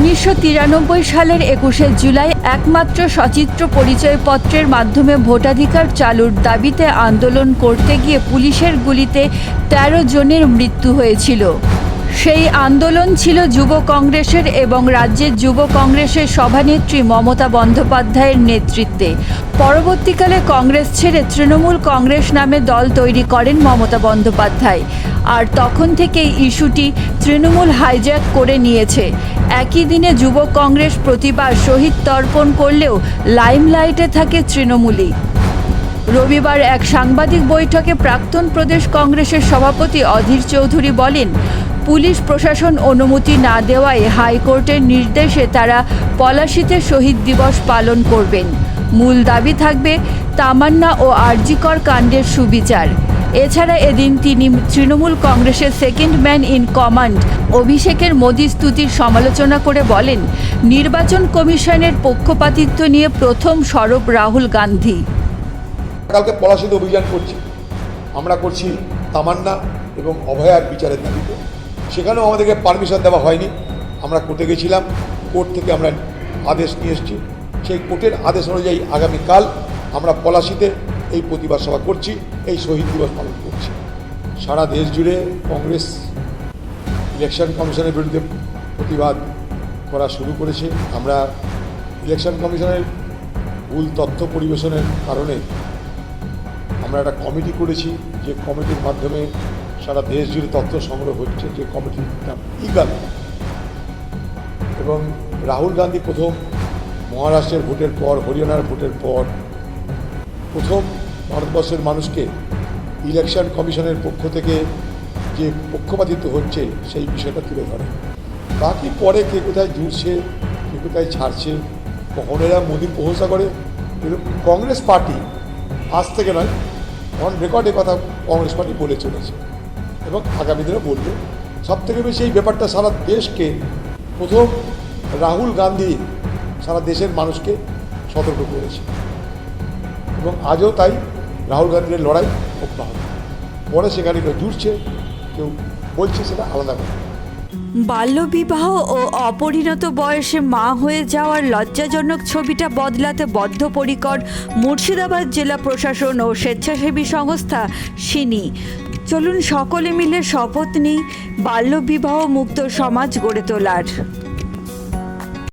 1993 সালের 21শে জুলাই একমাত্র সচিত্র পরিচয়পত্রের মাধ্যমে ভোটাধিকার চালুর দাবিতে আন্দোলন করতে গিয়ে পুলিশের গুলিতে 13 জনের মৃত্যু হয়েছিল। সেই আন্দোলন ছিল যুব কংগ্রেসের এবং রাজ্যের যুব কংগ্রেসের সভানেত্রী মমতা বন্দ্যোপাধ্যায়ের নেতৃত্বে। পরবর্তীকালে কংগ্রেস ছেড়ে তৃণমূল কংগ্রেস নামে দল তৈরি করেন মমতা বন্দ্যোপাধ্যায়। আর তখন থেকেই ইস্যুটি তৃণমূল হাইজ্যাক করে নিয়েছে। একই দিনে যুব কংগ্রেস প্রতিবার শহীদ তর্পণ করলেও লাইমলাইটে থাকে তৃণমূলই। রবিবার এক সাংবাদিক বৈঠকে প্রাক্তন প্রদেশ কংগ্রেসের সভাপতি অধীর চৌধুরী বলেন, পুলিশ প্রশাসন অনুমতি না দেওয়ায় হাইকোর্টের নির্দেশে তারা পলাশীতে শহীদ দিবস পালন করবেন। মূল দাবি থাকবে তামান্না ও আরজিকর কাণ্ডের সুবিচার। এছাড়া এদিন তিনি তৃণমূল কংগ্রেসের সেকেন্ড ম্যান ইন কমান্ড অভিষেকের মোদি স্তুতির সমালোচনা করে বলেন, নির্বাচন কমিশনের পক্ষপাতিত্ব নিয়ে প্রথম সরব রাহুল গান্ধী। কালকে পলাশীতে অভিযান করছি, আমরা করছি তামান্না এবং অভয়ার বিচারের দাবিতে। সেখানেও আমাদেরকে পারমিশন দেওয়া হয়নি। আমরা কোর্টে গেছিলাম, কোর্ট থেকে আমরা আদেশ নিয়ে এসেছি। সেই কোর্টের আদেশ অনুযায়ী আগামীকাল আমরা পলাশীতে এই প্রতিবাদ সভা করছি, এই শহীদ দিবস পালন করছি। সারা দেশ জুড়ে কংগ্রেস ইলেকশন কমিশনের বিরুদ্ধে প্রতিবাদ করা শুরু করেছে। আমরা ইলেকশন কমিশনের ভুল তথ্য পরিবেশনের কারণে আমরা একটা কমিটি করেছি, যে কমিটির মাধ্যমে সারা দেশ জুড়ে তথ্য সংগ্রহ হচ্ছে, যে কমিটির নাম ইগাল। এবং রাহুল গান্ধী প্রথম মহারাষ্ট্রের ভোটের পর, হরিয়ানার ভোটের পর প্রথম ভারতবর্ষের মানুষকে ইলেকশন কমিশনের পক্ষ থেকে যে পক্ষপাতিত্ব হচ্ছে সেই বিষয়টা তুলে ধরে। বাকি পরে কে কোথায় জুড়ছে, কে কোথায় ছাড়ছে, কখন এরা মোদির প্রশংসা করে। কিন্তু কংগ্রেস পার্টি আজ থেকে নয়, অন রেকর্ড কথা কংগ্রেস পার্টি বলে চলেছে এবং আগামী দিনে বলবে। সবথেকে বেশি এই ব্যাপারটা সারা দেশকে, প্রথম রাহুল গান্ধী সারা দেশের মানুষকে সতর্ক করেছে এবং আজও তাই রাহুল গান্ধীর লড়াই অব্যাহত। পরে সেখানে কেউ জুড়ছে, কেউ বলছে, সেটা আলাদা কথা। বাল্যবিবাহ ও অপরিণত বয়সে মা হয়ে যাওয়ার লজ্জাজনক ছবিটা বদলাতে বদ্ধপরিকর মুর্শিদাবাদ জেলা প্রশাসন ও স্বেচ্ছাসেবী সংস্থা সিনি। চলুন সকলে মিলে শপথ নিই বাল্যবিবাহ মুক্ত সমাজ গড়ে তোলার।